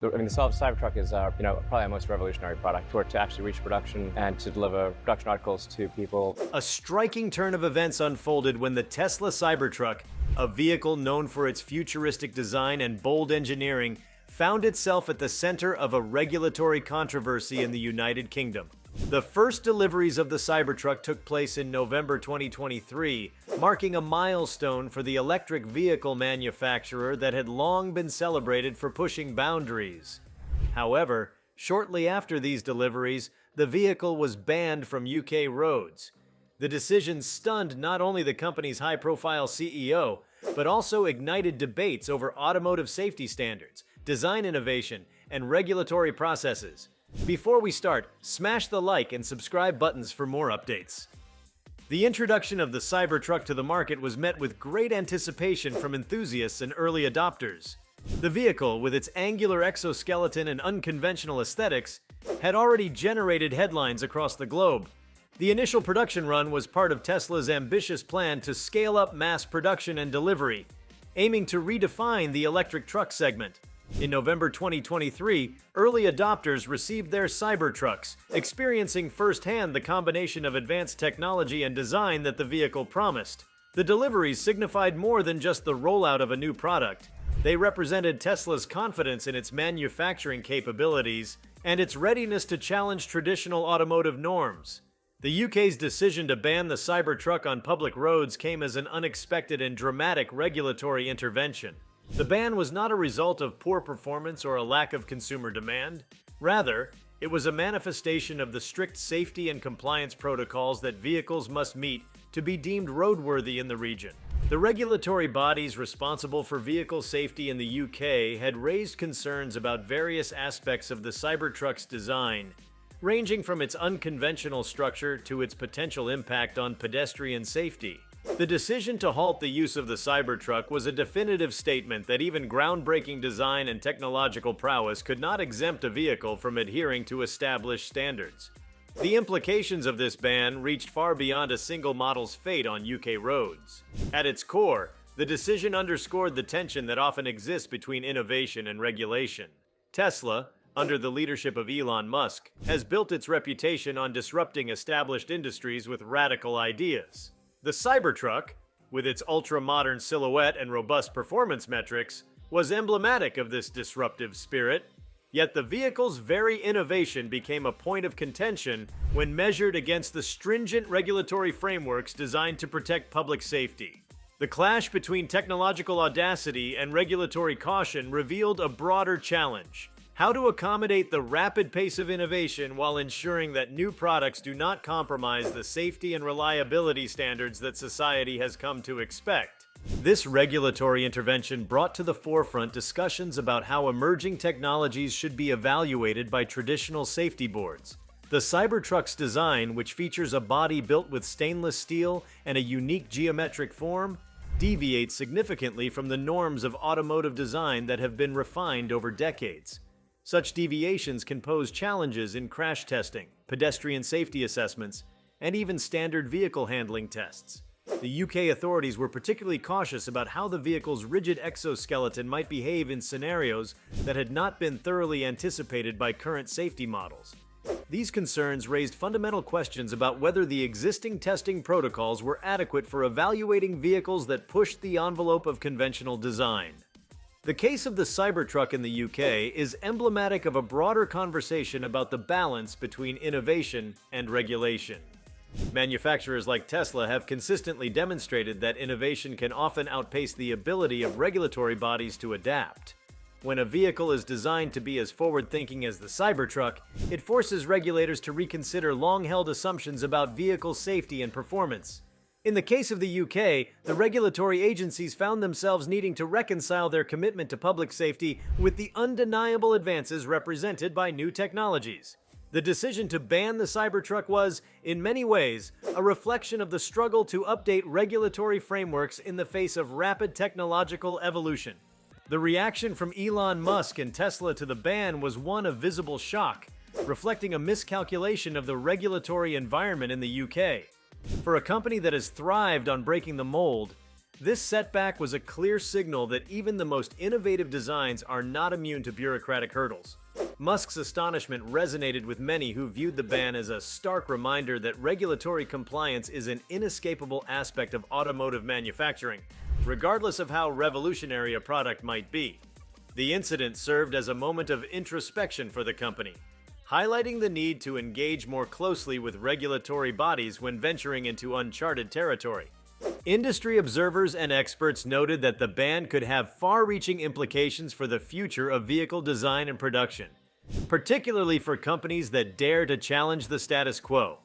The Cybertruck is, probably our most revolutionary product. For it to actually reach production and to deliver production articles to people. A striking turn of events unfolded when the Tesla Cybertruck, a vehicle known for its futuristic design and bold engineering, found itself at the center of a regulatory controversy in the United Kingdom. The first deliveries of the Cybertruck took place in November 2023, marking a milestone for the electric vehicle manufacturer that had long been celebrated for pushing boundaries. However, shortly after these deliveries, the vehicle was banned from UK roads. The decision stunned not only the company's high-profile CEO, but also ignited debates over automotive safety standards, design innovation, and regulatory processes. Before we start, smash the like and subscribe buttons for more updates. The introduction of the Cybertruck to the market was met with great anticipation from enthusiasts and early adopters. The vehicle, with its angular exoskeleton and unconventional aesthetics, had already generated headlines across the globe. The initial production run was part of Tesla's ambitious plan to scale up mass production and delivery, aiming to redefine the electric truck segment. In November 2023, early adopters received their Cybertrucks, experiencing firsthand the combination of advanced technology and design that the vehicle promised. The deliveries signified more than just the rollout of a new product. They represented Tesla's confidence in its manufacturing capabilities and its readiness to challenge traditional automotive norms. The UK's decision to ban the Cybertruck on public roads came as an unexpected and dramatic regulatory intervention. The ban was not a result of poor performance or a lack of consumer demand. Rather, it was a manifestation of the strict safety and compliance protocols that vehicles must meet to be deemed roadworthy in the region. The regulatory bodies responsible for vehicle safety in the UK had raised concerns about various aspects of the Cybertruck's design, ranging from its unconventional structure to its potential impact on pedestrian safety. The decision to halt the use of the Cybertruck was a definitive statement that even groundbreaking design and technological prowess could not exempt a vehicle from adhering to established standards. The implications of this ban reached far beyond a single model's fate on UK roads. At its core, the decision underscored the tension that often exists between innovation and regulation. Tesla, under the leadership of Elon Musk, has built its reputation on disrupting established industries with radical ideas. The Cybertruck, with its ultra-modern silhouette and robust performance metrics, was emblematic of this disruptive spirit, yet the vehicle's very innovation became a point of contention when measured against the stringent regulatory frameworks designed to protect public safety. The clash between technological audacity and regulatory caution revealed a broader challenge: how to accommodate the rapid pace of innovation while ensuring that new products do not compromise the safety and reliability standards that society has come to expect. This regulatory intervention brought to the forefront discussions about how emerging technologies should be evaluated by traditional safety boards. The Cybertruck's design, which features a body built with stainless steel and a unique geometric form, deviates significantly from the norms of automotive design that have been refined over decades. Such deviations can pose challenges in crash testing, pedestrian safety assessments, and even standard vehicle handling tests. The UK authorities were particularly cautious about how the vehicle's rigid exoskeleton might behave in scenarios that had not been thoroughly anticipated by current safety models. These concerns raised fundamental questions about whether the existing testing protocols were adequate for evaluating vehicles that pushed the envelope of conventional design. The case of the Cybertruck in the UK is emblematic of a broader conversation about the balance between innovation and regulation. Manufacturers like Tesla have consistently demonstrated that innovation can often outpace the ability of regulatory bodies to adapt. When a vehicle is designed to be as forward-thinking as the Cybertruck, it forces regulators to reconsider long-held assumptions about vehicle safety and performance. In the case of the UK, the regulatory agencies found themselves needing to reconcile their commitment to public safety with the undeniable advances represented by new technologies. The decision to ban the Cybertruck was, in many ways, a reflection of the struggle to update regulatory frameworks in the face of rapid technological evolution. The reaction from Elon Musk and Tesla to the ban was one of visible shock, reflecting a miscalculation of the regulatory environment in the UK. For a company that has thrived on breaking the mold, This setback was a clear signal that even the most innovative designs are not immune to bureaucratic hurdles. Musk's astonishment resonated with many who viewed the ban as a stark reminder that regulatory compliance is an inescapable aspect of automotive manufacturing, regardless of how revolutionary a product might be. The incident served as a moment of introspection for the company, highlighting the need to engage more closely with regulatory bodies when venturing into uncharted territory. Industry observers and experts noted that the ban could have far-reaching implications for the future of vehicle design and production, particularly for companies that dare to challenge the status quo.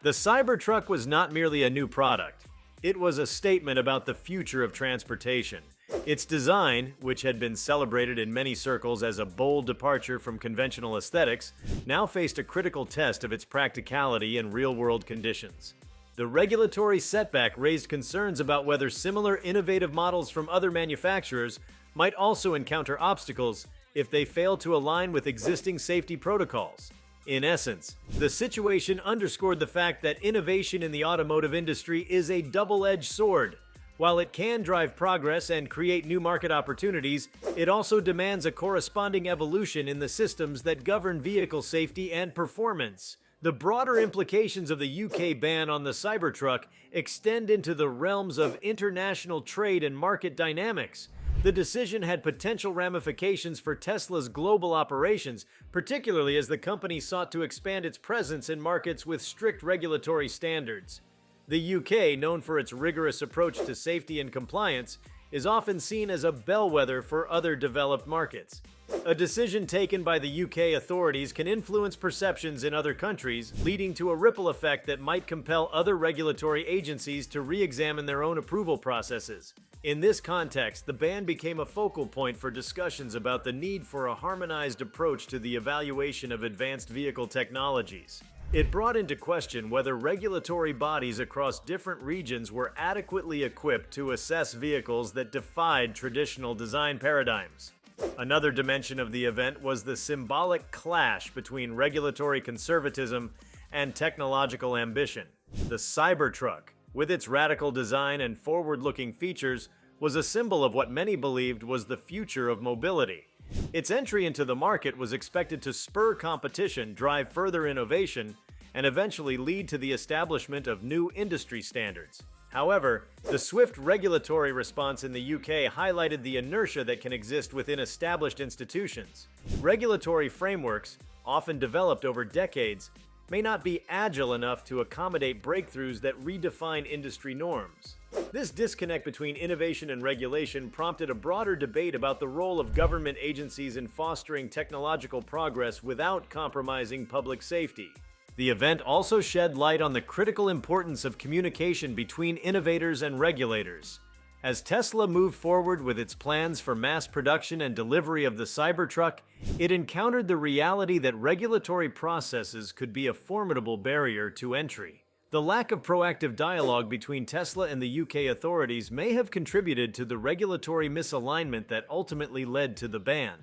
The Cybertruck was not merely a new product. It was a statement about the future of transportation. Its design, which had been celebrated in many circles as a bold departure from conventional aesthetics, now faced a critical test of its practicality in real-world conditions. The regulatory setback raised concerns about whether similar innovative models from other manufacturers might also encounter obstacles if they fail to align with existing safety protocols. In essence, the situation underscored the fact that innovation in the automotive industry is a double-edged sword. While it can drive progress and create new market opportunities, it also demands a corresponding evolution in the systems that govern vehicle safety and performance. The broader implications of the UK ban on the Cybertruck extend into the realms of international trade and market dynamics. The decision had potential ramifications for Tesla's global operations, particularly as the company sought to expand its presence in markets with strict regulatory standards. The UK, known for its rigorous approach to safety and compliance, is often seen as a bellwether for other developed markets. A decision taken by the UK authorities can influence perceptions in other countries, leading to a ripple effect that might compel other regulatory agencies to re-examine their own approval processes. In this context, the ban became a focal point for discussions about the need for a harmonized approach to the evaluation of advanced vehicle technologies. It brought into question whether regulatory bodies across different regions were adequately equipped to assess vehicles that defied traditional design paradigms. Another dimension of the event was the symbolic clash between regulatory conservatism and technological ambition. The Cybertruck, with its radical design and forward-looking features, was a symbol of what many believed was the future of mobility. Its entry into the market was expected to spur competition, drive further innovation, and eventually lead to the establishment of new industry standards. However, the swift regulatory response in the UK highlighted the inertia that can exist within established institutions. Regulatory frameworks, often developed over decades, may not be agile enough to accommodate breakthroughs that redefine industry norms. This disconnect between innovation and regulation prompted a broader debate about the role of government agencies in fostering technological progress without compromising public safety. The event also shed light on the critical importance of communication between innovators and regulators. As Tesla moved forward with its plans for mass production and delivery of the Cybertruck, it encountered the reality that regulatory processes could be a formidable barrier to entry. The lack of proactive dialogue between Tesla and the UK authorities may have contributed to the regulatory misalignment that ultimately led to the ban.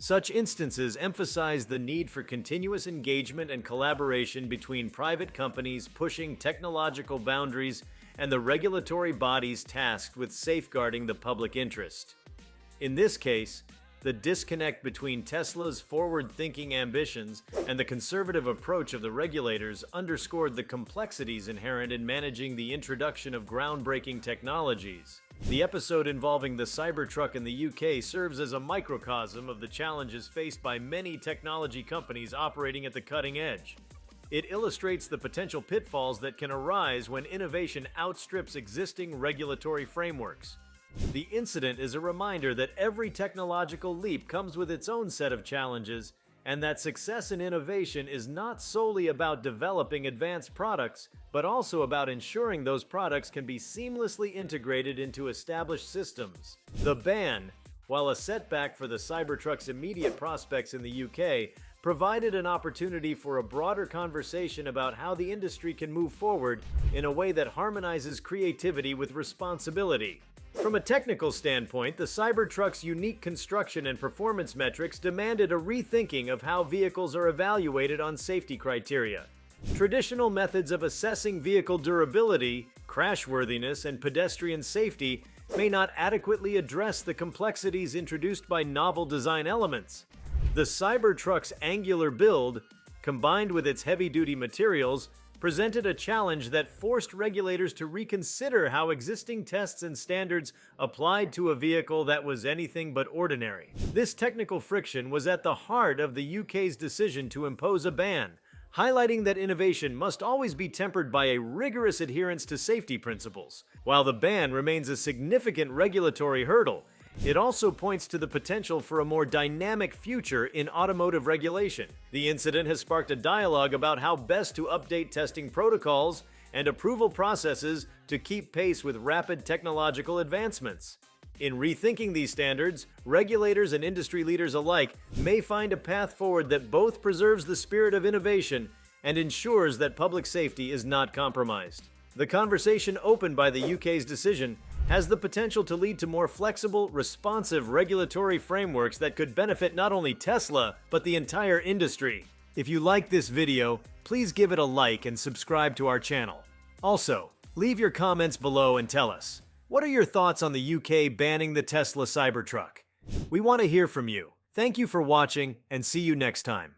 Such instances emphasize the need for continuous engagement and collaboration between private companies pushing technological boundaries and the regulatory bodies tasked with safeguarding the public interest. In this case, the disconnect between Tesla's forward-thinking ambitions and the conservative approach of the regulators underscored the complexities inherent in managing the introduction of groundbreaking technologies. The episode involving the Cybertruck in the UK serves as a microcosm of the challenges faced by many technology companies operating at the cutting edge. It illustrates the potential pitfalls that can arise when innovation outstrips existing regulatory frameworks. The incident is a reminder that every technological leap comes with its own set of challenges, and that success in innovation is not solely about developing advanced products, but also about ensuring those products can be seamlessly integrated into established systems. The ban, while a setback for the Cybertruck's immediate prospects in the UK, provided an opportunity for a broader conversation about how the industry can move forward in a way that harmonizes creativity with responsibility. From a technical standpoint, the Cybertruck's unique construction and performance metrics demanded a rethinking of how vehicles are evaluated on safety criteria. Traditional methods of assessing vehicle durability, crashworthiness, and pedestrian safety may not adequately address the complexities introduced by novel design elements. The Cybertruck's angular build, combined with its heavy-duty materials, presented a challenge that forced regulators to reconsider how existing tests and standards applied to a vehicle that was anything but ordinary. This technical friction was at the heart of the UK's decision to impose a ban, highlighting that innovation must always be tempered by a rigorous adherence to safety principles. While the ban remains a significant regulatory hurdle, it also points to the potential for a more dynamic future in automotive regulation. The incident has sparked a dialogue about how best to update testing protocols and approval processes to keep pace with rapid technological advancements. In rethinking these standards, regulators and industry leaders alike may find a path forward that both preserves the spirit of innovation and ensures that public safety is not compromised. The conversation opened by the UK's decision has the potential to lead to more flexible, responsive regulatory frameworks that could benefit not only Tesla, but the entire industry. If you like this video, please give it a like and subscribe to our channel. Also, leave your comments below and tell us, what are your thoughts on the UK banning the Tesla Cybertruck? We want to hear from you. Thank you for watching, and see you next time.